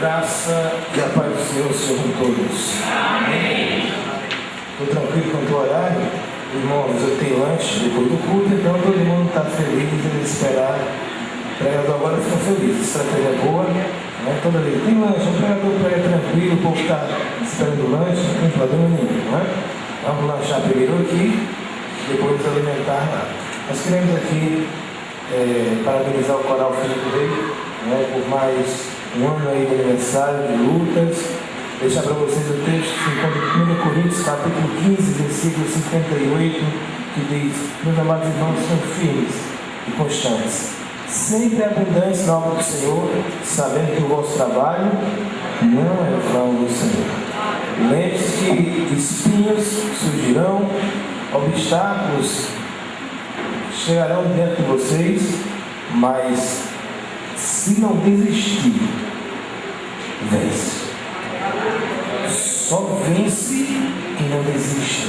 graça e a paz do Senhor seja com todos. Amém. Estou tranquilo quanto ao horário. Irmãos, eu tenho lanche depois do culto, então todo mundo está feliz em esperar. O pregador agora fica feliz. Estratégia boa, né? Toda vez tem lanche, o pregador prega tranquilo, o povo está esperando o lanche, não tem problema nenhum, não é? Vamos lanchar primeiro aqui, depois alimentar lá. Nós queremos aqui parabenizar o Coral Filho do Rei, né, por mais um ano aí de aniversário, de lutas. Deixar para vocês o texto que se encontra em 1 Coríntios, capítulo 15, versículo 58, que diz: meus amados irmãos, são firmes e constantes, sempre abundantes na obra do Senhor, sabendo que o vosso trabalho não é vão do Senhor. Lembre-se que espinhos surgirão, obstáculos chegarão diante de vocês, mas se não desistir, vence. Só vence quem não desiste.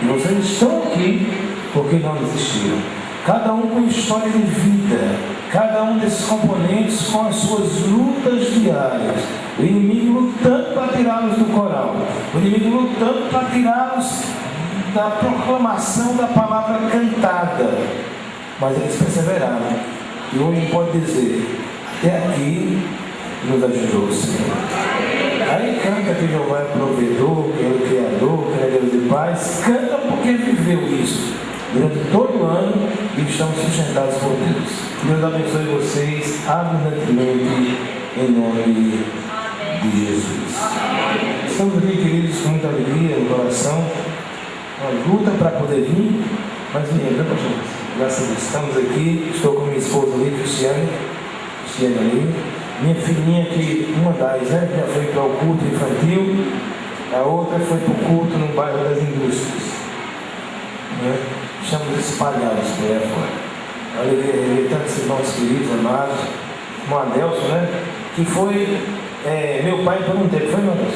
E vocês estão aqui porque não desistiram. Cada um com história de vida, cada um desses componentes com as suas lutas diárias. O inimigo lutando para tirá-los do coral, o inimigo lutando para tirá-los da proclamação da palavra cantada. Mas eles perseveraram. E hoje pode dizer: até aqui nos ajudou o Senhor. Aí canta que Jeová é provedor, que é o Criador, que é Deus de paz. Canta porque viveu isso durante todo o ano e estamos sustentados por Deus. Deus abençoe vocês abundantemente em nome de Jesus. Estamos aqui, queridos, com muita alegria no coração, uma luta para poder vir, mas minha graças a Deus, estamos aqui. Estou com minha esposa ali, Cristiane ali. Minha filhinha, que uma das, já foi para o culto infantil, a outra foi para o culto no bairro das Indústrias. Estamos espalhados por aí fora. Olha, tantos irmãos queridos, amados, como Adelson, que foi meu pai por um tempo, foi, meu Deus?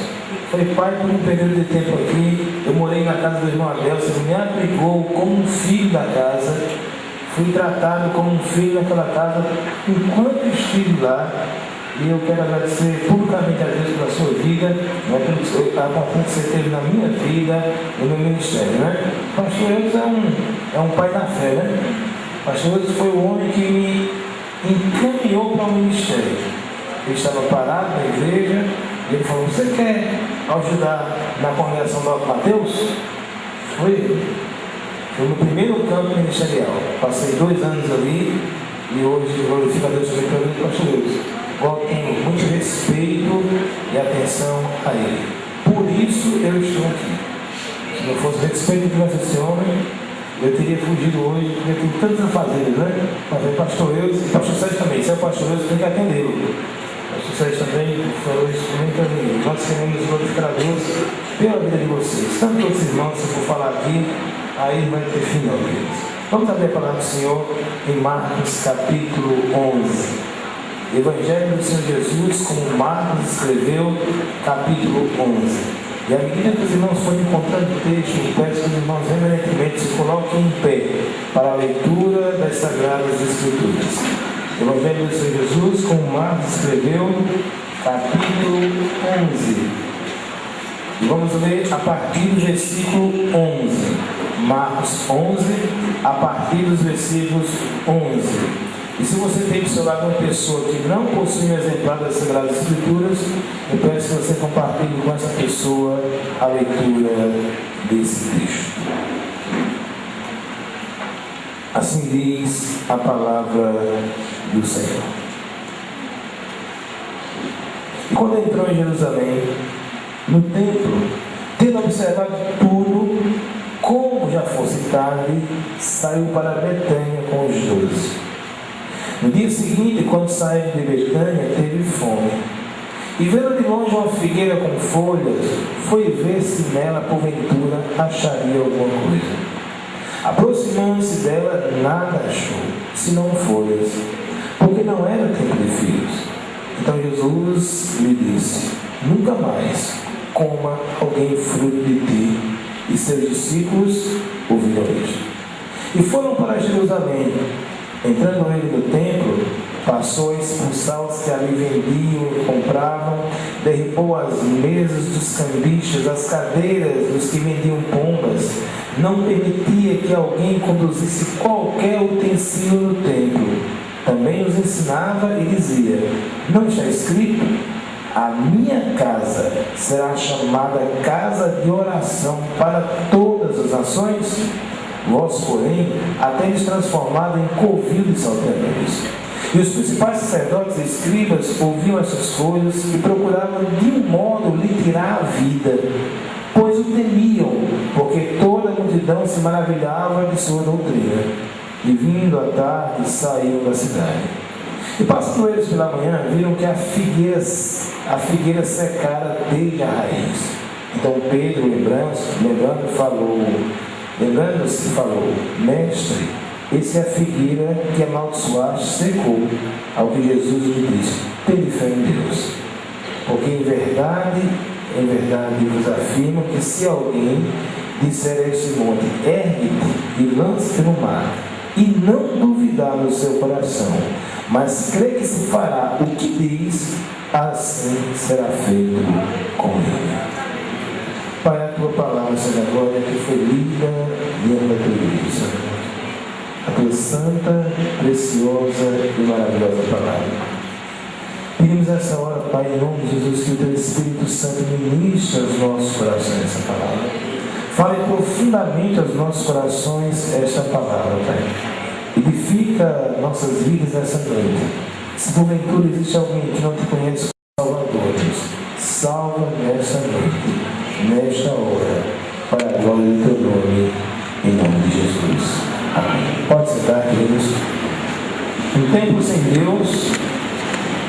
Foi pai por um período de tempo aqui. Eu morei na casa do irmão Adelson, ele me aplicou como um filho da casa. Fui tratado como um filho naquela casa enquanto estive lá. E eu quero agradecer publicamente a Deus pela sua vida, pela importância que você teve na minha vida e no meu ministério. Pastor Eudes é um pai da fé. Pastor Eudes foi o homem que me encaminhou para o ministério. Ele estava parado na igreja e ele falou: você quer ajudar na congregação do Alto Mateus? Foi no primeiro campo ministerial. Passei 2 anos ali e hoje glorifico a Deus pelo caminho do Pastor Eudes. Eu tenho muito respeito e atenção a ele. Por isso eu estou aqui. Se não fosse respeito que tivesse esse homem, eu teria fugido hoje, porque eu tenho tantas afazeres, Mas é Pastor Eudes e Pastor Sérgio também. Se é o Pastor Eudes, tem que atendê-lo. Pastor Sérgio também falou isso comigo. Nós queremos glorificar a Deus pela vida de vocês. Tanto todos os irmãos, se eu for falar aqui, aí não vai ter fim, não, queridos. Vamos abrir a palavra do Senhor em Marcos capítulo 11. Evangelho do Senhor Jesus, como Marcos escreveu, capítulo 11. E à medida que os irmãos forem encontrando o texto, eu peço que os irmãos reverentemente se coloquem em pé para a leitura das Sagradas Escrituras. Evangelho do Senhor Jesus, como Marcos escreveu, capítulo 11. E vamos ler a partir do versículo 11. Marcos 11, a partir dos versículos 11. E se você tem do seu lado uma pessoa que não possui um exemplar das Sagradas Escrituras, eu peço que você compartilhe com essa pessoa a leitura desse texto. Assim diz a palavra do Senhor. E quando entrou em Jerusalém, no templo, tendo observado tudo, como já fosse tarde, saiu para Betânia com os 12. No dia seguinte, quando saiu de Betânia, teve fome. E vendo de longe uma figueira com folhas, foi ver se nela, porventura, acharia alguma coisa. Aproximando-se dela, nada achou, senão folhas, porque não era tempo de figos. Então Jesus lhe disse: nunca mais coma alguém fruto de ti. E seus discípulos ouviram isto. E foram para Jerusalém. Entrando ele no templo, Passou a expulsar os que ali vendiam e compravam, derrubou as mesas dos cambistas, as cadeiras dos que vendiam pombas, não permitia que alguém conduzisse qualquer utensílio no templo. Também os ensinava e dizia: não está escrito? A minha casa será chamada casa de oração para todas as nações? Vós, porém, a tendes transformado em covil de salteadores. E os principais sacerdotes e escribas ouviam essas coisas e procuravam de um modo lhe tirar a vida, pois o temiam, porque toda a multidão se maravilhava de sua doutrina. E vindo à tarde, saíram da cidade. E passando eles pela manhã, viram que a figueira secara desde a raiz. Então Pedro, lembrando-se, falou: Mestre, essa é a figueira que amaldiçoaste secou. Ao que Jesus lhe disse: tende fé em Deus. Porque em verdade vos afirmo que se alguém disser a este monte: ergue-te e lance-te no mar, e não duvidar no seu coração, mas crê que se fará o que diz, assim será feito com ele. Pai, a tua palavra, Senhor, agora que foi lida diante da tua igreja, a tua santa, preciosa e maravilhosa palavra. Pedimos nessa hora, Pai, em nome de Jesus, que o teu Espírito Santo ministre aos nossos corações essa palavra. Fale profundamente aos nossos corações esta palavra, Pai. Edifica nossas vidas nessa noite. Se porventura existe alguém que não te conhece como Salvador, Deus, salva nesta noite, nesta hora, para a glória do teu nome, em nome de Jesus. Amém. Pode sentar, queridos. Um templo sem Deus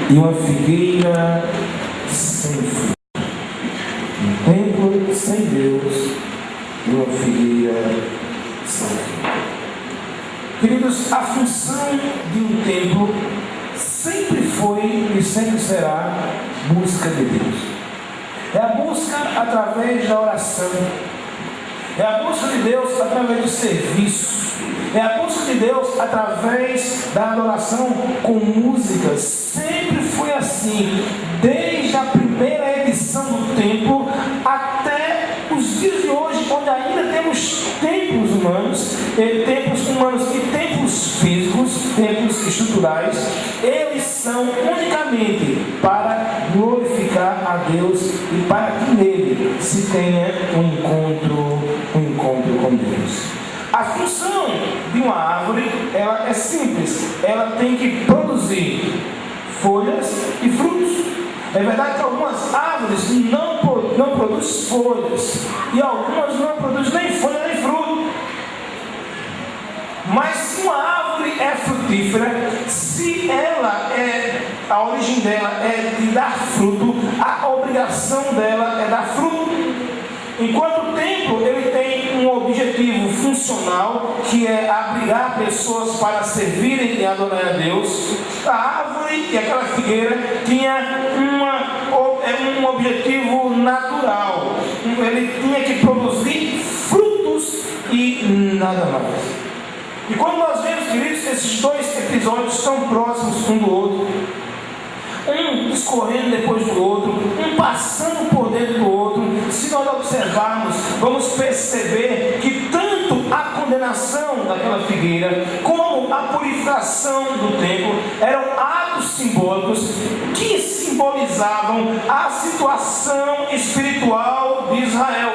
e uma figueira sem fruto. Um templo sem Deus e uma figueira sem fruto. Queridos, a função de um templo sempre foi e sempre será busca de Deus. É a busca através da oração. É a busca de Deus através do serviço. É a busca de Deus através da adoração com música. Sempre foi assim, desde a primeira edição do templo até os dias de hoje, onde ainda temos templos humanos e templos físicos, templos estruturais. Eles são unicamente para glorificar a Deus e para que nele se tenha um encontro com Deus. A função de uma árvore, ela é simples. Ela tem que produzir folhas e frutos. É verdade que algumas árvores não produzem folhas e algumas não produzem nem folha nem fruto. Mas se uma árvore é frutífera, se a origem dela é de dar fruto, a obrigação dela é dar fruto. Enquanto o templo ele tem um objetivo funcional, que é abrigar pessoas para servirem e adorar a Deus, a árvore e aquela figueira tinha um objetivo natural. Ele tinha que produzir frutos e nada mais. E quando nós vemos, queridos, esses dois episódios tão próximos um do outro, um discorrendo depois do outro, um passando por dentro do outro, se nós observarmos, vamos perceber que tanto a condenação daquela figueira, como a purificação do templo, eram atos simbólicos que simbolizavam a situação espiritual de Israel.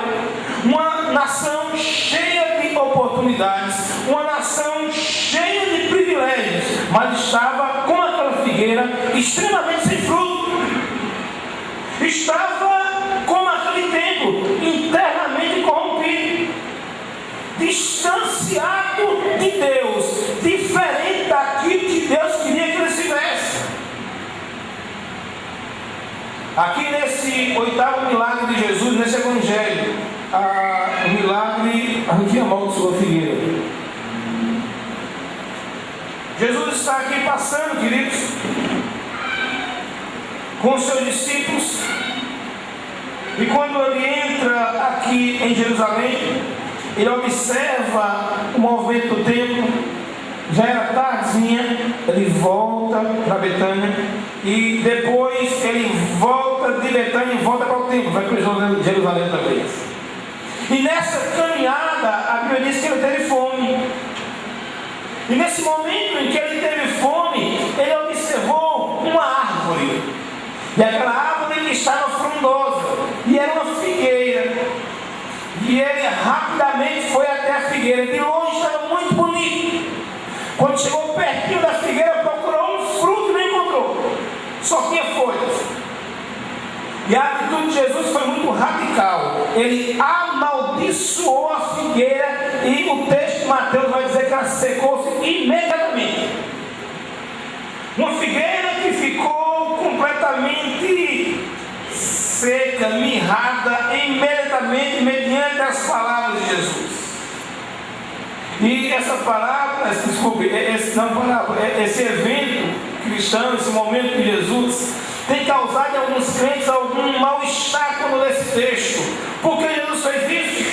Uma nação cheia de oportunidades, uma nação cheia de privilégios, mas estava com aquela figueira extremamente sem fruto. Estava como aquele templo, internamente corrompido, distanciado de Deus, diferente daquilo que Deus queria que ele estivesse. Aqui nesse oitavo milagre de Jesus, nesse evangelho, o milagre que amaldiçoou a figueira. Jesus está aqui passando, queridos, com os seus discípulos, e quando ele entra aqui em Jerusalém, ele observa o movimento do templo. Já era tardezinha, ele volta volta para Betânia, e depois ele volta de Betânia e volta para o templo, vai para Jerusalém outra vez. E nessa caminhada, a Bíblia diz que ele teve fome. E nesse momento em que ele teve fome, ele observou uma árvore. E aquela árvore estava frondosa, e era uma figueira. E ele rapidamente foi até a figueira. De longe estava muito bonito. Quando chegou pertinho da figueira, procurou um fruto e não encontrou. Só tinha folhas. E a atitude de Jesus foi muito radical. Ele amaldiçoou a figueira, e o texto de Mateus vai dizer que ela secou-se imediatamente. Uma figueira que ficou completamente seca, mirrada, imediatamente, mediante as palavras de Jesus. E essa palavra, esse evento cristão, esse momento de Jesus, tem causado em alguns crentes algum mal-estar quando lê esse texto. Por que Jesus fez isso?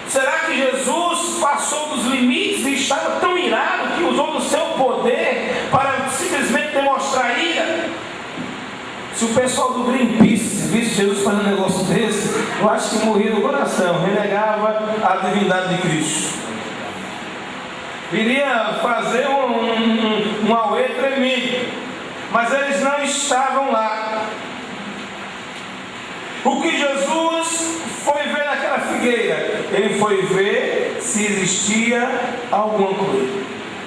Será que Jesus passou dos limites e estava tão irado que usou do seu poder para simplesmente demonstrar ira? Se o pessoal do Greenpeace visse Jesus fazendo um negócio desse, eu acho que morria no coração, renegava a divindade de Cristo. Iria fazer um auê tremendo, mas eles não estavam lá. O que Jesus foi ver naquela figueira? Ele foi ver se existia alguma coisa.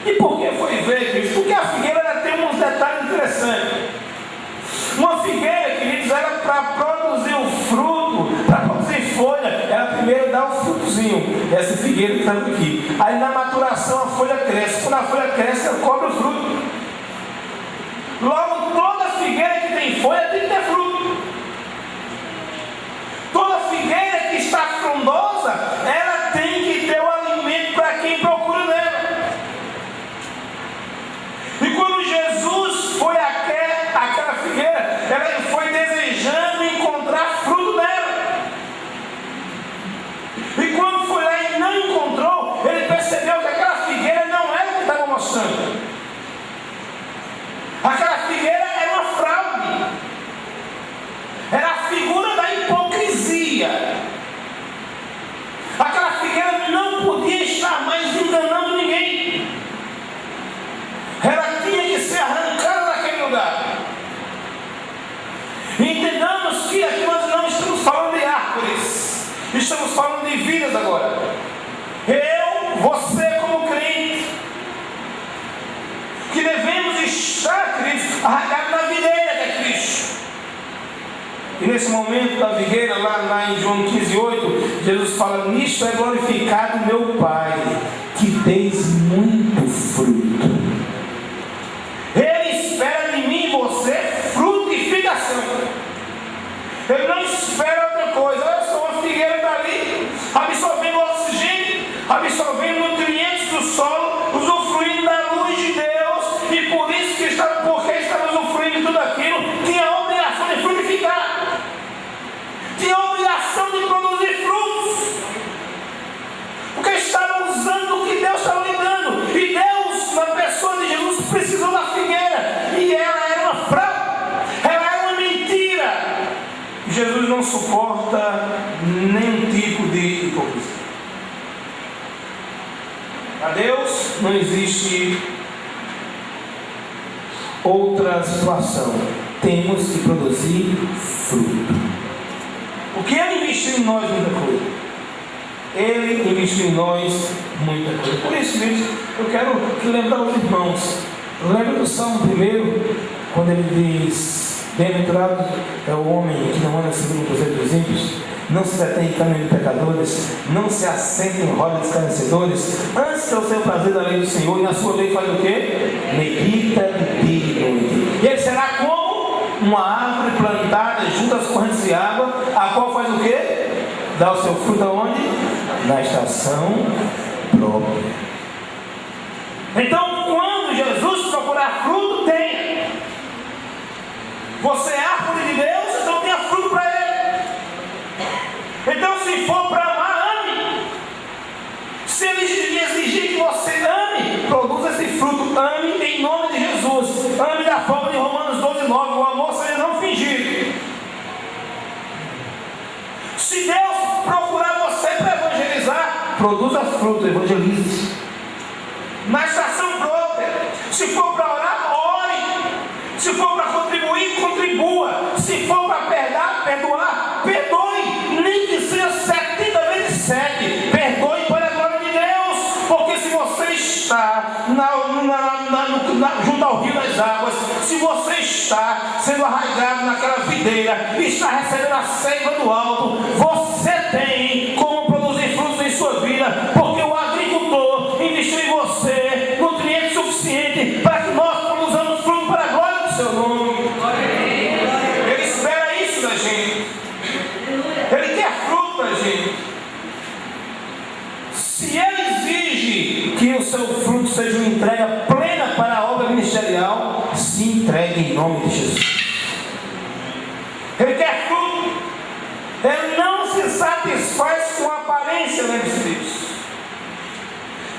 E por que foi ver, Cristo? Porque a figueira tem uns detalhes interessantes. Uma figueira, queridos, era para produzir o fruto, para produzir folha, ela primeiro dá o frutozinho, essa figueira que está aqui. Aí na maturação a folha cresce, quando a folha cresce, ela cobre o fruto. Logo, toda figueira que tem folha tem que ter fruto. Toda figueira que está frondosa, ela tem que ter o alimento para quem procura nela. E quando Jesus foi àquela figueira, ele foi desejando encontrar fruto nela. E quando foi lá e não encontrou, ele percebeu que aquela figueira não era o que estava mostrando. Aquela figueira era uma fraude. Era a figura da hipocrisia. Aquela figueira não podia estar mais enganando ninguém. Ela tinha que ser arrancada daquele lugar. Entendamos que aqui nós não estamos falando de árvores, estamos falando de vidas agora. Você como crente, que devemos estar, queridos, arraigados na videira que é Cristo. E nesse momento da figueira, lá em João 15:8, Jesus fala: nisto é glorificado meu Pai, que deis muito fruto. Ele espera de mim e você frutificação. Ele não espera outra coisa. Olha só, uma figueira está ali, absorvendo oxigênio, absorvendo nutrientes do solo, usufruindo da luz de Deus, e por isso que porque estava usufruindo de tudo aquilo, tinha a obrigação de frutificar, tinha a obrigação de produzir frutos, porque estava usando o que Deus estava lhe dando. E Deus, na pessoa de Jesus, precisou da figueira, e ela era uma fraude, ela era uma mentira. Jesus não suporta nenhum tipo de hipocrisia. A Deus não existe outra situação. Temos que produzir fruto. Porque Ele investiu em nós muita coisa. Ele investiu em nós muita coisa. Por isso, gente, eu quero lembrar os irmãos. Lembra do Salmo 1, quando ele diz: bem-aventurado é o homem que não anda segundo o conselho dos ímpios, não se detém em caminho de pecadores, não se assenta em roda de escarnecedores, antes é o seu prazer da lei do Senhor, e na sua lei faz o quê? Medita de dia e noite. E ele será como uma árvore plantada junto às correntes de água, a qual faz o quê? Dá o seu fruto aonde? Na estação própria. Então, quando Jesus procurar fruto, tenha. Você é árvore de Deus, então tenha fruto para Ele. Então, se for para amar, ame. Se Ele exigir que você ame, produza esse fruto, ame em nome de Jesus. Ame da forma de Romanos 12:9. O amor seja não fingido. Se Deus procurar você para evangelizar, produza fruto, evangelize. Na estação própria. Se for para orar, ore. Se for para contribuir, contribua. Se for para perdoar, perdoe. Nem que seja 70 vezes 7. Perdoe para a glória de Deus. Porque se você está junto ao rio das águas, se você está sendo arraigado naquela videira e está recebendo a seiva do alto, você tem como produzir frutos em sua vida, porque o agricultor investiu em você nutriente suficiente para que nós produzamos fruto para a glória do seu nome. Ele espera isso da gente. Ele quer fruto da gente. Se ele exige que o seu fruto seja uma entrega plena para a obra ministerial, se entregue em nome de Jesus. Ele quer fruto. Ele não se satisfaz com a aparência, lembre-se disso.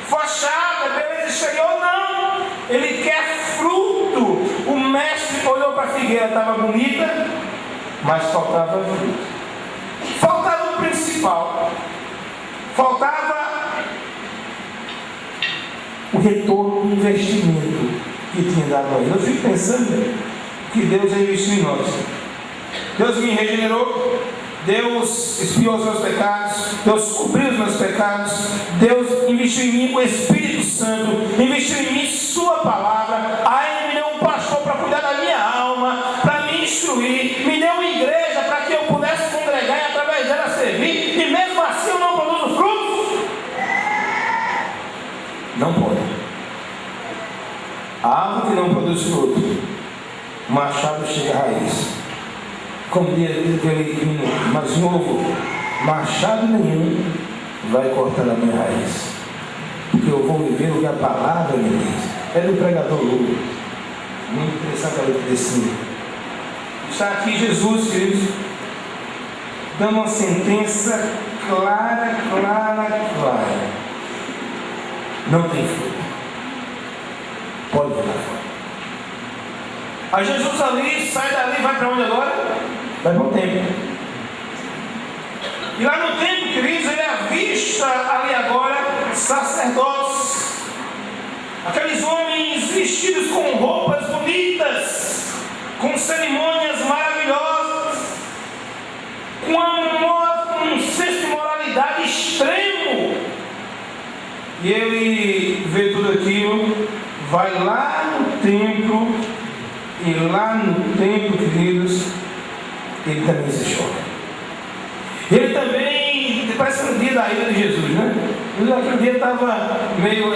Fachada, beleza exterior, não. Ele quer fruto. O mestre olhou para a figueira, estava bonita, mas faltava fruto. Faltava o principal. Faltava o retorno do investimento que tinha dado a ele. Eu fico pensando que Deus investiu em nós. Deus me regenerou. Deus expiou os meus pecados. Deus cobriu os meus pecados. Deus investiu em mim o Espírito Santo. Investiu em mim sua palavra. Aí me deu um pastor para cuidar da minha alma, para me instruir. Me deu uma igreja para que eu pudesse congregar e através dela servir. E mesmo assim eu não produzo frutos. Não pode. A árvore que não produz fruto, machado chega à raiz. Como diz aquele menino mais novo, machado nenhum vai cortar a minha raiz, porque eu vou viver o que a palavra me diz. É do pregador Lula. Muito interessante a letra desse. Está aqui Jesus, queridos, dando uma sentença clara. Não tem fruto. Pode jogar fora. Aí Jesus ali, sai dali, vai para onde agora? Vai para o templo. E lá no templo, queridos, ele avista ali agora sacerdotes. Aqueles homens vestidos com roupas bonitas, com cerimônias maravilhosas, com um senso de moralidade extremo. E ele vê tudo aquilo, vai lá no templo, e lá no templo, queridos, ele também se choca. Ele também, parece no dia da ira de Jesus, né? Ele naquele dia estava meio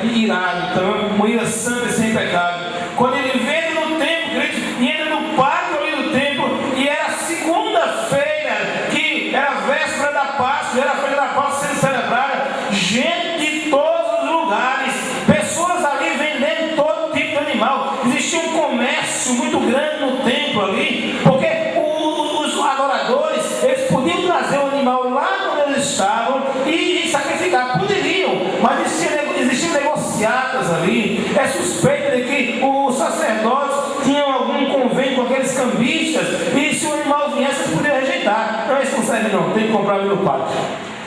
irado, então, uma ira santa e sem pecado. Quando ele vê no templo, queridos, e entra no pátio ali do templo, e era segunda-feira, que era a véspera da Páscoa, era a feira da Páscoa sendo celebrada, gente de todos os lugares, pessoas ali vendendo todo tipo de animal. Existia um comércio muito grande no templo ali, porque os adoradores, eles podiam trazer o animal lá onde eles estavam e sacrificar, poderiam, mas existiam negociatas ali. É suspeita de que os sacerdotes tinham algum convênio com aqueles cambistas, e se o animal viesse, eles podiam rejeitar. Não, eles não servem não, tem que comprar ali no pátio.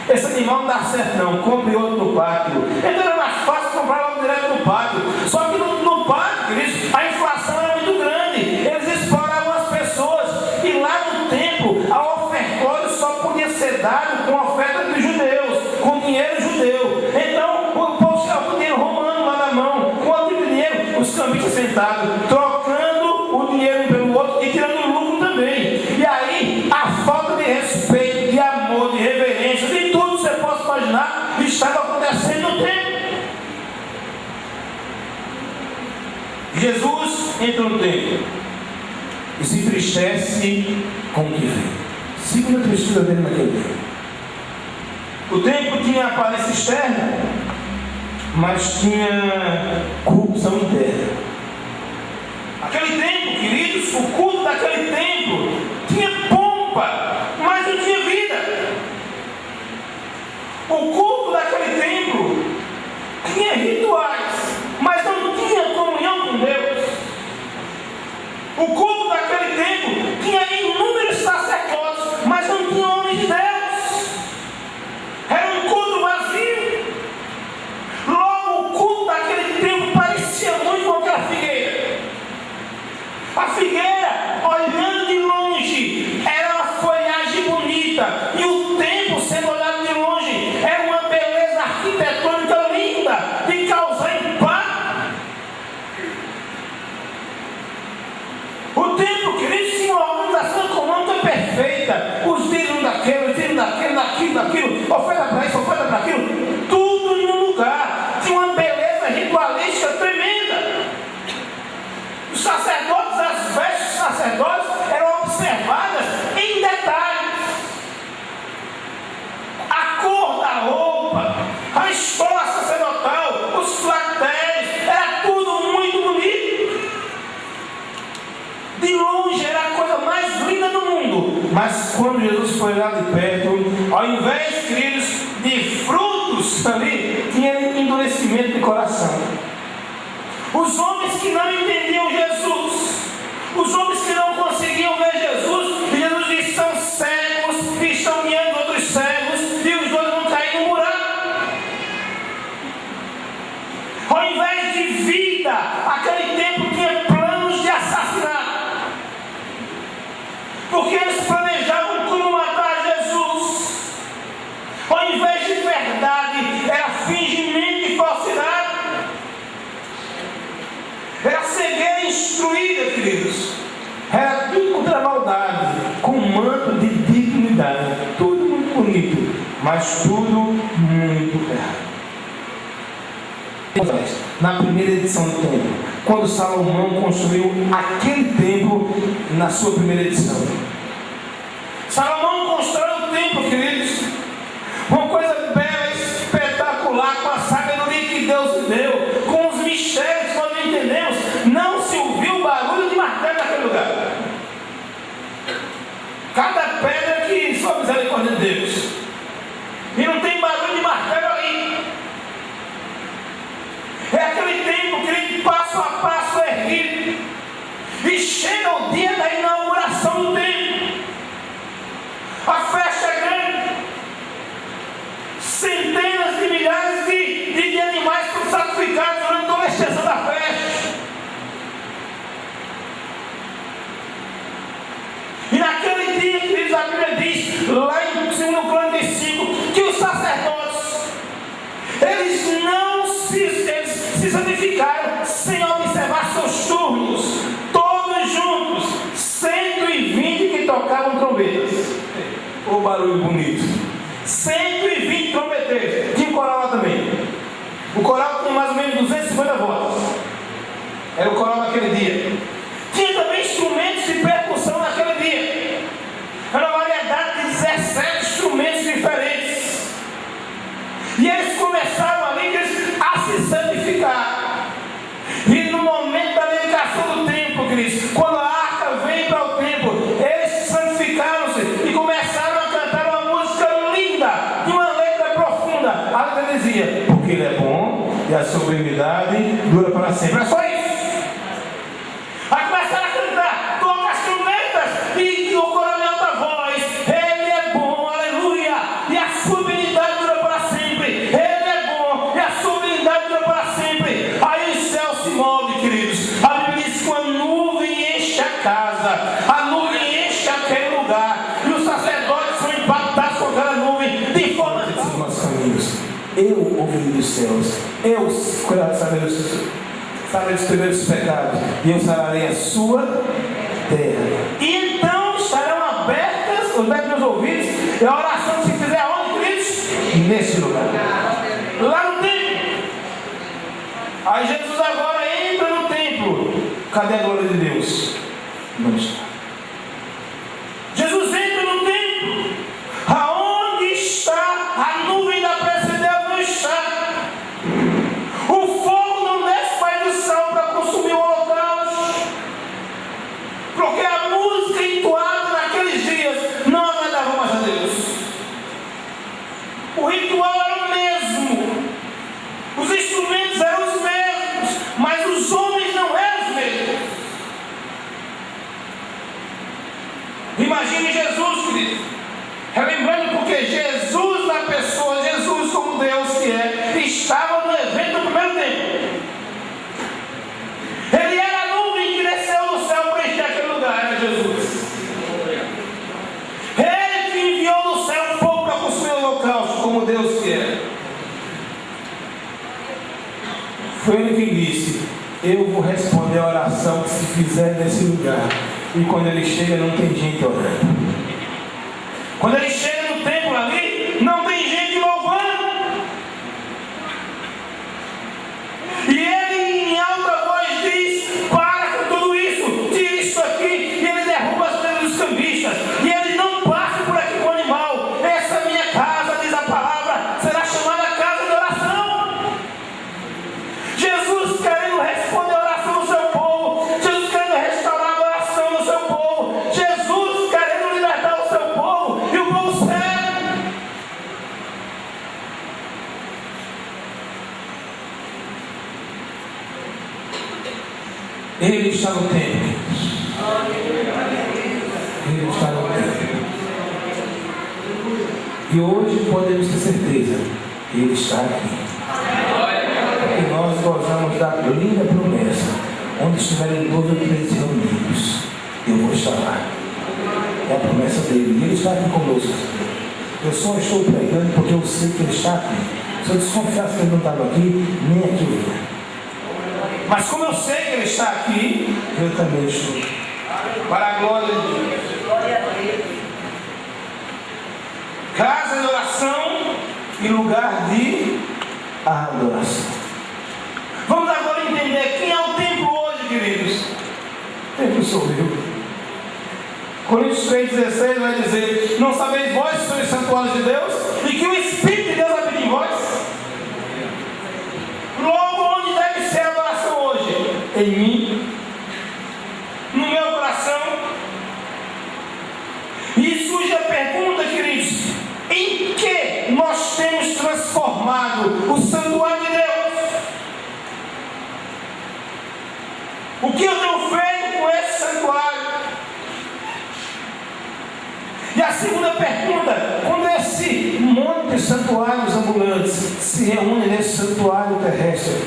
Esse animal não dá certo não, compre outro no pátio. Então era mais fácil comprar logo direto no pátio. Só que no pátio, queridos, a inflação era muito grande. Eles exploravam as pessoas. E lá no templo, a ofertório só podia ser dado com a oferta dos judeus, com dinheiro judeu. Então, o povo estava com dinheiro romano lá na mão. Com outro dinheiro, os cambistas sentados, trocando o dinheiro um pelo outro e tirando lucro também. E aí, a falta de respeito, de amor, de reverência, de tudo que você possa imaginar, estava acontecendo no templo. Jesus entra no templo e se entristece com o que vê. Segunda tristeza dele naquele tempo. O templo tinha aparência externa, mas tinha corrupção interna. Aquele templo, queridos, o culto daquele templo tinha pompa, mas não tinha vida. O culto daquele templo tinha rituais, mas não quando Jesus foi lá de perto, ao invés, queridos, de frutos ali, tinha endurecimento de coração. Os homens que não entendiam Jesus, os homens que não conseguiam ver Jesus, e Jesus disse: são cegos, e estão guiando outros cegos, e os dois vão cair no buraco. Ao invés de vida, aquele tempo tinha planos de assassinar, porque eles planejavam como matar Jesus. Ao invés de verdade, era fingimento e falsidade. Era cegueira instruída, queridos. Era tudo contra a maldade, com um manto de dignidade. Tudo muito bonito, mas tudo muito errado. Na primeira edição do templo, quando Salomão construiu aquele templo, na sua primeira edição, Salomão constrói o templo, queridos, uma coisa bela, espetacular, com a sabedoria que Deus deu, com os mistérios que nós não entendemos. Não se ouviu barulho de martelo naquele lugar. Cada pedra que só misericórdia de Deus, e não tem barulho de martelo ali. É aquele tempo que ele passo a passo erguido, e chega o dia da inauguração do templo. A festa é grande, centenas de milhares de animais foram sacrificados durante toda a extensão da festa. E naquele dia, queridos, a Bíblia diz, lá em 2 Crônicas 5, que os sacerdotes, eles não se santificaram sem observar seus turnos, todos juntos, 120 que tocavam trombetas. O barulho bonito. 120 trombeteiros. Tinha um coral lá também. O coral tinha mais ou menos 250 vozes. Era o coral naquele dia. Tinha também instrumentos de percussão naquele dia. Era uma variedade de 17 instrumentos diferentes. E eles começaram ali a se santificar. E no momento da dedicação do templo, Cristo, quando a arca vem para o templo, eles santificaram-se e começaram a cantar uma música linda, de uma letra profunda. A letra dizia: porque Ele é bom e a sua benignidade dura para sempre. É só isso. Aí começaram a cantar, toca as trombetas e o coral em alta voz: Ele é bom, aleluia, e a sua benignidade dura para sempre. Ele é bom e a sua benignidade dura para sempre. Aí o céu se move, queridos. A Bíblia diz que uma nuvem enche a casa, a nuvem enche aquele lugar, e os sacerdotes são impactados com aquela nuvem de forma de os nossos caminhos. Eu ouvi dos céus, eu saber os primeiros pecados, e eu sararei a sua terra. E então estarão abertas os meus ouvidos, e a oração se fizer aonde, queridos? Nesse lugar, lá no templo. Aí Jesus agora entra no templo. Cadê a glória de Deus? Não está. Jesus entra no templo. Aonde está a nuvem da presença de Deus? Não está. O fogo não desce mais do céu para consumir o holocausto, porque a música entoada naqueles dias não agradava mais a Deus. O ritual era o mesmo, os instrumentos eram os mesmos, mas os homens não eram os mesmos. Imagine Jesus, querido, relembrando, porque Jesus na pessoa, Jesus como Deus que é, estava no evento do primeiro tempo. Ele era a nuvem que desceu do céu para encher aquele lugar, era Jesus. Ele que enviou do céu fogo para consumir o holocausto, como Deus que é. Foi ele que disse: eu vou responder a oração que se fizer nesse lugar. E quando ele chega, não tem gente orando. Quando ele chega no templo ali, não tem gente louvando. E ele em alta voz diz: para com tudo isso, tira isso aqui. E ele derruba as pedras dos cambistas. E ele: não passe por aqui com o animal. Essa minha casa, diz a palavra, será chamada casa de oração. Jesus querendo responder a oração do seu povo. Jesus querendo restaurar a oração do seu povo. Jesus querendo libertar o seu povo. Ele está no templo. Ele está no templo. E hoje podemos ter certeza que Ele está aqui. Porque nós gozamos da linda promessa: onde estiverem 12 ou 13 reunidos, eu vou estar lá. É a promessa dele. E Ele está aqui conosco. Eu só estou pregando porque eu sei que Ele está aqui. Se eu desconfiasse que Ele não estava aqui, nem aqui eu ia. Mas como eu sei que Ele está aqui, eu também estou. Para a glória de Deus. Casa de oração e lugar de adoração. Vamos agora entender quem é o templo hoje, queridos. O templo sou eu. Coríntios 3,16 vai dizer: não sabeis vós que sois santuários de Deus e que o Espírito de Deus habita em vós? Logo, onde deve ser a adoração hoje? Em mim, no meu coração. E surge a pergunta, queridos: em que nós temos transformado o santuário de Deus? O que eu tenho feito com esse santuário? E a segunda pergunta: quando esse monte de santuários ambulantes se reúne nesse santuário terrestre,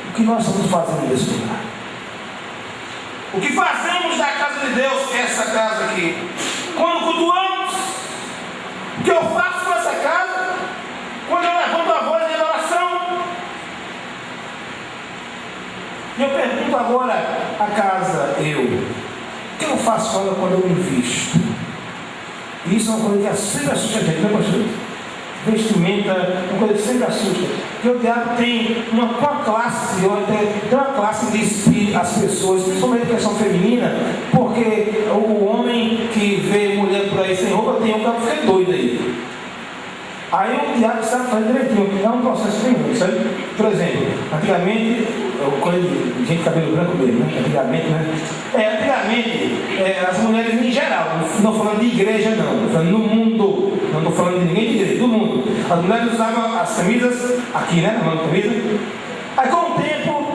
o que nós estamos fazendo nesse lugar? O que fazemos da casa de Deus, que é essa casa aqui? Quando cultuamos, o que eu faço com essa casa? Quando eu levanto a voz de adoração? E eu pergunto agora a casa, o que eu faço com ela quando eu me visto? E isso é uma coisa que sempre assusta a gente, não é, pastor? Vestimenta, uma coisa que sempre assusta. Porque o diabo tem uma classe, tem uma classe de espírito as pessoas, principalmente a questão feminina, porque o homem que vê mulher por aí sem roupa tem um cara que fica doido aí. Aí o diabo sabe fazer direitinho, é um processo bem ruim, sabe? Por exemplo, antigamente, gente de cabelo branco mesmo, né? Antigamente, as mulheres em geral, não falando de igreja não, falando no mundo, não estou falando de ninguém de igreja, do mundo. As mulheres usavam as camisas aqui, né? Na mão da camisa. Aí com o tempo,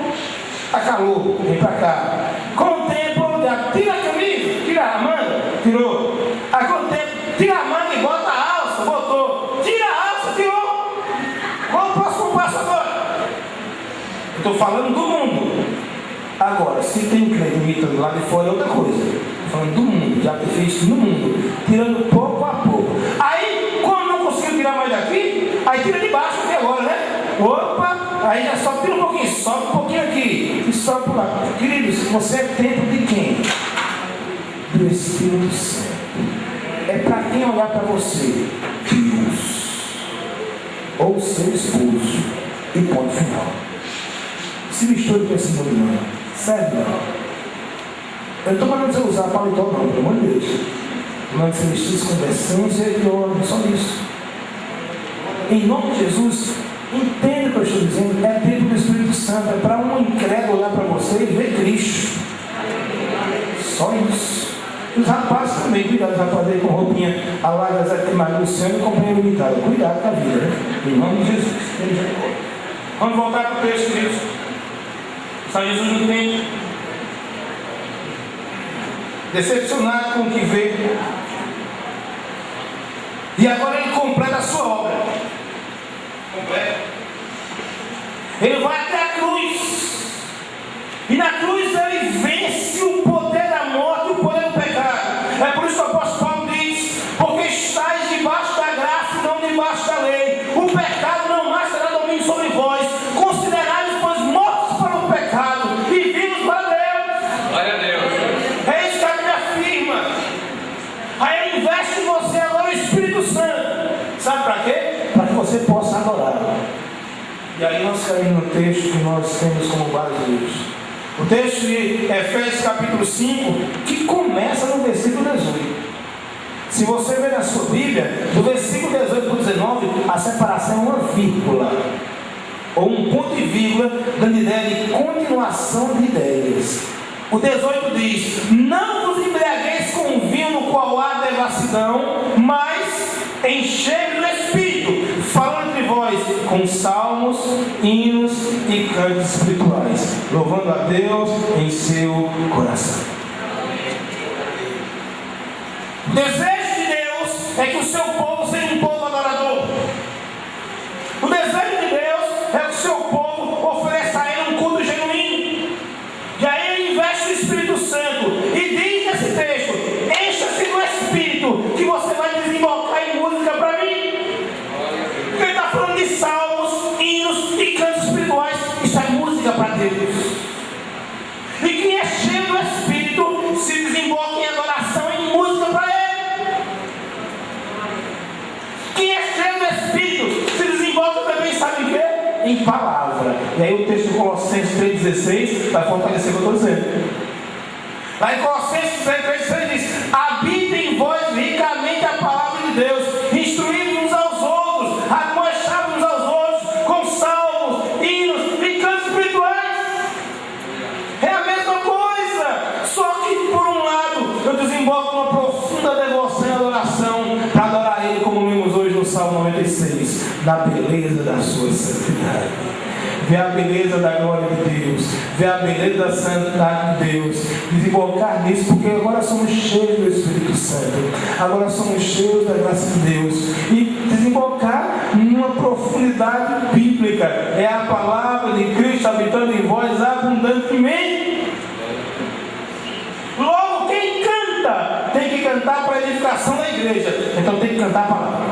a calor, vem pra cá. Com o tempo, já tira a camisa, tira a manga, tirou. Aí com o tempo, tira a manga e bota a alça, botou. Tira a alça, tirou. Qual o próximo passo agora? Eu estou falando do mundo. Agora, se tem crente imitando lá de fora é outra coisa. Estou falando do mundo, já ter feito isso no mundo, tirando pouco a pouco. Aí, quando não conseguiu tirar mais daqui, aí tira de baixo aqui agora, né? Opa, aí já sobe, tira um pouquinho, sobe um pouquinho aqui e sobe por lá. Queridos, você é templo de quem? Do Espírito Santo. É para quem olhar para você? Deus. Ou seu esposo. E ponto final. Se misture com esse mundo não. Sério não. Eu não estou mandando você usar paletó não, pelo amor de Deus. Estou mandando você vestir com decência e honra, só isso. Em nome de Jesus, entenda o que eu estou dizendo. É tempo do Espírito Santo. É para um incrédulo olhar para você e ver Cristo. Só isso. E os rapazes também, cuidado, os rapazes aí com roupinha a lá da Zé Maria Luciano e companheiro limitado. Cuidado com a vida, né? Em nome de Jesus. Vamos voltar para o texto, queridos. São Jesus no templo, decepcionado com o que veio, e agora ele completa a sua obra. Completa. Ele vai até a cruz, e na cruz ele vence o poder da morte e o poder do pecado. É por isso que o apóstolo Paulo diz: porque estáis debaixo da graça e não debaixo da lei. O pecado não mais terá domínio sobre vós. Considerai-vos, pois, mortos para o pecado e vivos para Deus. Glória a Deus. É isso que a Bíblia afirma. Aí ele investe em você agora o Espírito Santo. Sabe para quê? Para que você possa adorar. E aí nós caímos no texto que nós temos como base hoje. O texto de Efésios capítulo 5, que começa no versículo 18. Se você ver na sua Bíblia, do versículo 18 para o 19, a separação é uma vírgula, ou um ponto e vírgula, dando ideia de continuação de ideias. O 18 diz: não vos embriagueis com o vinho no qual há devassidão, mas enchei do Espírito, falando entre vós com com salmos, hinos e cantos espirituais, louvando a Deus em seu coração. O desejo de Deus é que o seu povo seja um povo adorador. O desejo de Deus é que o seu povo ofereça a Ele um culto genuíno. E aí Ele investe o Espírito Santo e diz nesse texto: encha-se do Espírito, que você vai desembocar em música para mim. Porque Ele está falando de salmos, hinos e cantos espirituais. Isso é música para Deus. E quem é cheio do Espírito se desemboca em adoração, em música para Ele. Quem é cheio do Espírito se desemboca também, sabe o quê? Em palavra. E aí o texto de Colossenses 3,16 vai fortalecer o que eu estou dizendo. Lá em Colossenses 3,16 diz: habita em vós ricamente a palavra de Deus, instruindo uns aos outros, admoestando uns aos outros, com salmos, hinos e cantos espirituais. É a mesma coisa, só que por um lado eu desemboco uma profunda devoção e adoração para adorar Ele, como vimos hoje no Salmo 96, na beleza da sua santidade. Ver a beleza da glória de Deus, ver a beleza da santidade de Deus, desembocar nisso, porque agora somos cheios do Espírito Santo, agora somos cheios da graça de Deus, e desembocar numa profundidade bíblica. É a palavra de Cristo habitando em vós abundantemente. Logo, quem canta tem que cantar para a edificação da igreja, então tem que cantar a palavra.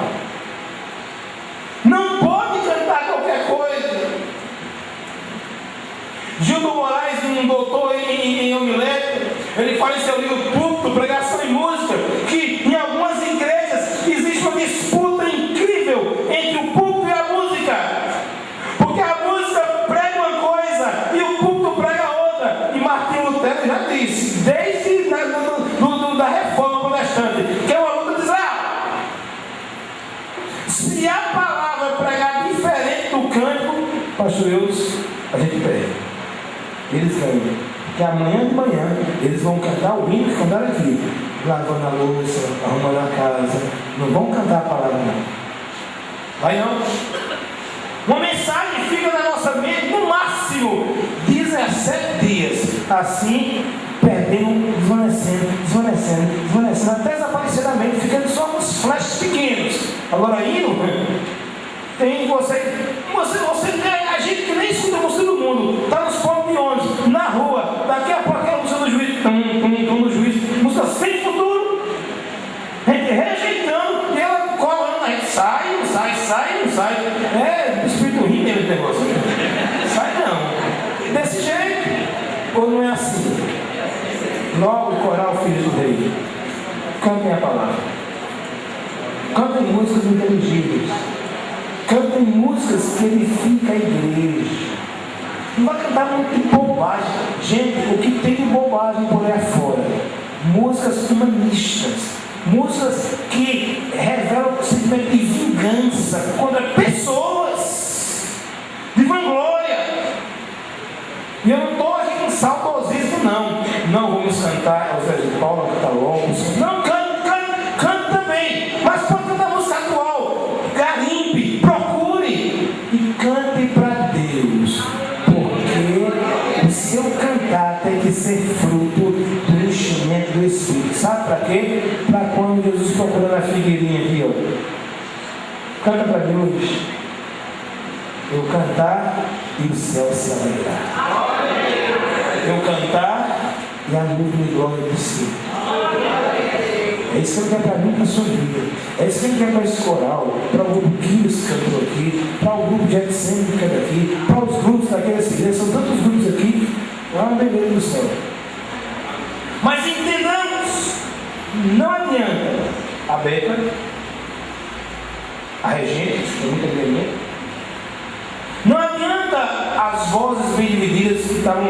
Não pode cantar qualquer coisa. Gildo Moraes, um doutor em homilética, ele fala em seu livro Púlpito, Pregação e Música, que em algumas igrejas existe uma disputa incrível entre o púlpito e a música, porque a música prega uma coisa e o púlpito prega outra. E Martinho Lutero já disse, desde da reforma protestante, que é uma luta desleal. Se a palavra pregar diferente do canto, pastor Deus, a gente perde. Eles ganham, porque amanhã de manhã eles vão cantar o hino que cantaram aqui, lavando a louça, arrumando a casa. Não vão cantar a palavra, não. Vai não. Uma mensagem fica na nossa mente no máximo 17 dias, assim perdendo, desvanecendo, até desaparecer da mente, ficando só uns flashes pequenos. Agora hino, tem a gente que nem escuta a música do mundo, está nos pontos de ônibus, na rua, daqui a pouco aquela música do juiz, do juiz, música sem futuro, a gente rejeitando e ela colando, a gente sai, não sai. É, o espírito ri mesmo do negócio. Sai não. Desse jeito, ou não é assim? Logo o coral Filhos do Rei. Cantem a palavra. Cantem músicas inteligíveis. Cantem músicas que edificam a igreja. Não vai cantar muito de bobagem. Gente, o que tem de bobagem por aí afora? Músicas humanistas. Músicas que revelam o sentimento de vingança contra pessoas. De vanglória. E eu não estou aqui com saudosismo, não. Não vamos cantar ao Zé de Paula, cantar longos. Não, cante também. Mas pode cantar música atual. Garimpe, procure e cante para Deus. Porque o seu cantar tem que ser fruto do enchimento do Espírito. Sabe para quê? Para quando Jesus procura na figueirinha aqui, ó. Canta para Deus. Eu cantar e o céu se alegrar. Eu cantar e a nuvem de glória do céu. É isso que Ele quer para mim, para a sua vida. É isso que Ele quer para esse coral, para o grupo Guilhos que cantou aqui, para o grupo Getsemane que canta aqui, para os grupos daquela igreja. São tantos grupos aqui, lá na beleza do céu. Mas entendamos, não adianta a Beca, a regente, que é muito elemento. Não adianta as vozes bem divididas que estavam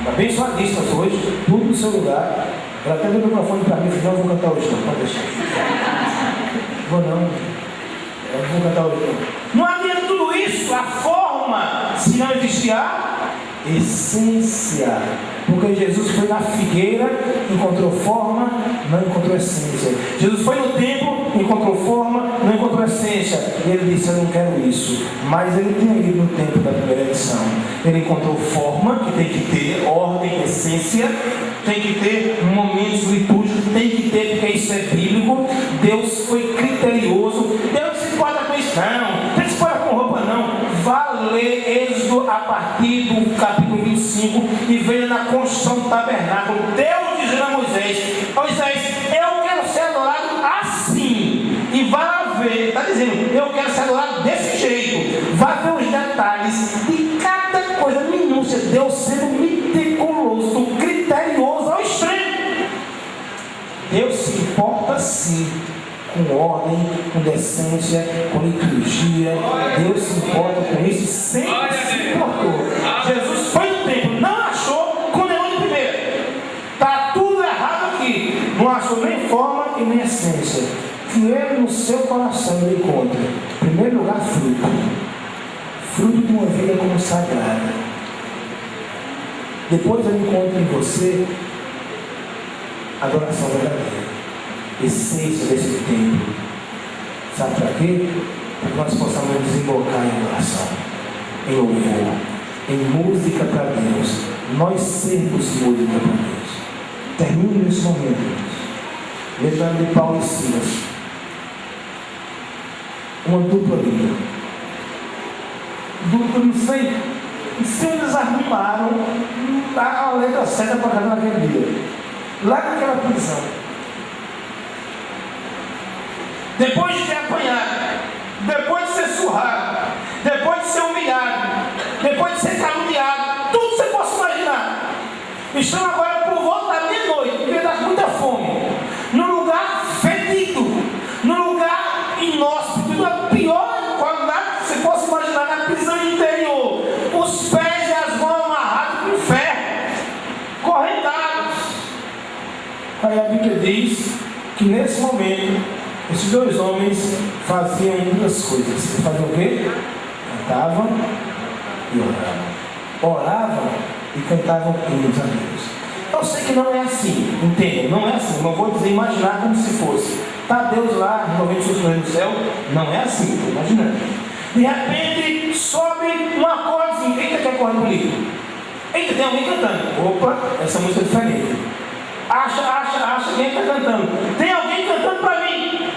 abençoadíssimas hoje, tudo no seu lugar. Ela até deu o microfone para mim e disse: não, eu vou cantar hoje, não, pode deixar. Vou não, eu vou cantar hoje não. Não adianta tudo isso, a forma, se não existir a essência. Porque Jesus foi na figueira, encontrou forma, não encontrou essência. Jesus foi no templo, encontrou forma, não encontrou essência. E ele disse: eu não quero isso. Mas ele tinha ido no templo da primeira edição. Ele encontrou forma, que tem que ter ordem, essência, tem que ter momentos litúrgicos, tem que ter, porque isso é bíblico. Deus foi criterioso. Deus não se importa com isso, não. Não se importa com roupa, não. Vá ler Êxodo a partir do capítulo 25 e veja na construção do tabernáculo. Deus dizendo a Moisés: Moisés, eu quero ser adorado assim. E vá lá ver, está dizendo, eu quero ser adorado desse jeito. Vá ver os detalhes de cada coisa, minúcia. Deus sendo meticuloso, criterioso ao extremo. Deus se importa sim com ordem, com decência, com liturgia. Deus se importa com isso, sempre se importou. Jesus foi no templo, não achou, condenou de primeira. Está tudo errado aqui. Não achou nem forma e nem essência. Que ele no seu coração ele encontra, em primeiro lugar, fruto de uma vida como sagrada. Depois ele encontra em você adoração verdadeira, essência desse tempo. Sabe para quê? Para que nós possamos desembocar em adoração, em louvor, em música para Deus. Nós sermos música para Deus. Termino nesse momento, lembrando de Paulo e Silas. Uma dupla linda. Dupla, não sei se eles arrumaram a letra certa para cantar naquele dia. Lá naquela prisão. Depois de ser apanhado, depois de ser surrado, depois de ser humilhado, depois de ser caluniado, tudo você possa imaginar. Estão agora por volta da meia-noite, porque está com muita fome, num lugar fedido, num lugar inóspito, da pior qualidade que você possa imaginar, na prisão interior, os pés e as mãos amarrados com ferro, correntados. Aí a Bíblia diz que nesse momento esses dois homens faziam duas coisas. Faziam o quê? Cantavam e oravam. Oravam e cantavam hinos a Deus. Eu sei que não é assim, entendem? Não é assim, mas vou dizer, imaginar como se fosse. Está Deus lá, resolvendo suas coisas no céu? Não é assim, estou imaginando. De repente, sobe uma corzinha. Eita, que acorde comigo. Eita, tem alguém cantando. Opa, essa música é diferente. Acha, quem está cantando? Tem alguém cantando para mim.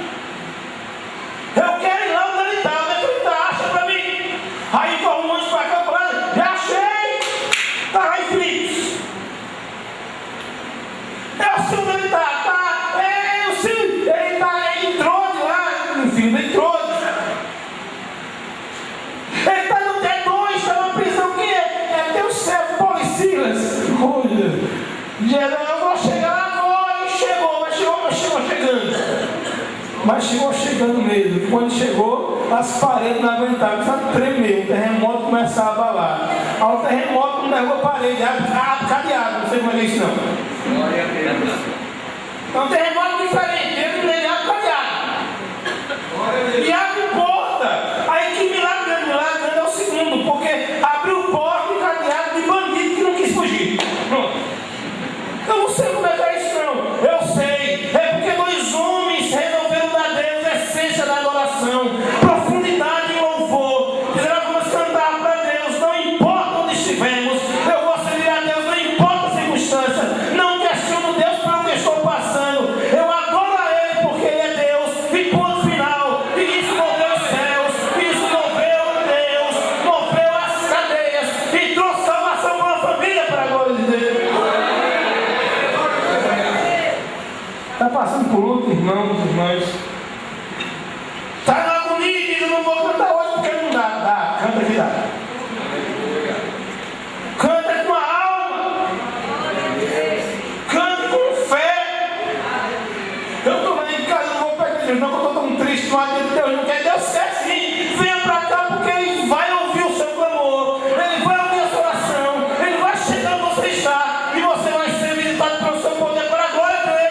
Eu quero ir lá onde ele está, acha para mim. Aí corre um monte para cá, para lá, já achei. Está lá em Filipos. Eu sei onde ele está, eu sei, ele entrou de lá, enfim, ele entrou. Ele está no T2, está na prisão, que é teu servo, Paulo e Silas. Eu vou chegar agora, mas chegou chegando. Mas chegou chegando mesmo. Quando chegou, as paredes não aguentavam, só tremeu. O terremoto começava a abalar. Aí o terremoto não derrubou a parede, cadeado, não sei como é isso não. Glória a Deus. É um terremoto diferente, ele abre cadeado. E abre porta. Aí que milagre é o segundo, porque abriu porta e cadeado de bandido que não quis fugir. Pronto. Eu não sei como é que é isso não. Eu sei. É porque dois homens resolveram dar a Deus a essência da adoração, profundidade em louvor. Fizeram vamos cantar para Deus, não importa onde estivermos. Eu vou servir a Deus, não importa a circunstância. Não questiono Deus pelo que estou passando. Eu adoro a Ele porque Ele é Deus. E ponto final. E isso moveu os céus. Isso moveu Deus. Moveu as cadeias. E trouxe salvação para uma família, para a glória de Deus. Está passando por luto, irmãos, irmãs. Está na agonia e diz: eu não vou cantar hoje porque não dá. Canta que dá. Canta com a alma. Canta com fé. Eu estou lá em casa, não vou perder Deus, não, que eu estou tão triste, não adianta Deus, não quer. Deus quer sim. Venha para cá porque Ele vai ouvir o seu clamor. Ele vai ouvir a sua oração. Ele vai chegar onde você está. E você vai ser visitado pelo seu poder para a glória dele.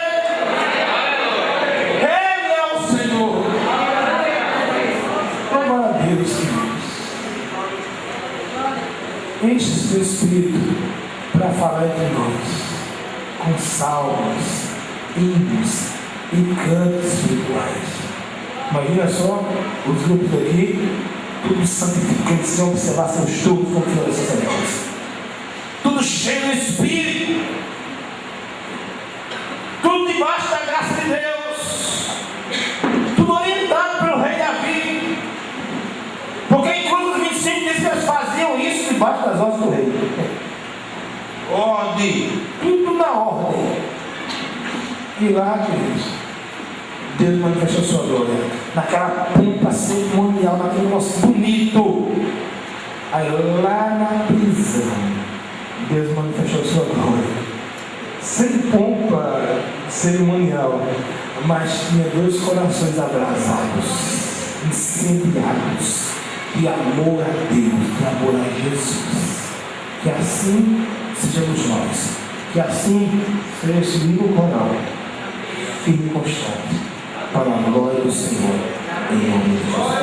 Enche o seu espírito para falar entre nós, com salmos, hinos e cantos espirituais. Imagina só os grupos aqui, tudo santificando, sem observar seus turnos com seus sacerdotes. Tudo cheio do Espírito, tudo debaixo da graça de Deus, tudo orientado pelo rei Davi, porque em Cruz 25 diz que eles faziam isso debaixo das ordens do rei. Ordem, tudo na ordem. E lá, queridos, Deus manifestou sua glória naquela pompa cerimonial, naquele nosso bonito. Aí lá na prisão, Deus manifestou sua glória, sem pompa cerimonial, mas tinha dois corações abrasados, incendiados de amor a Deus, de amor a Jesus. Que assim sejamos nós, que assim seja esse livro coral, firme e constante, para a glória do Senhor, em nome de Jesus.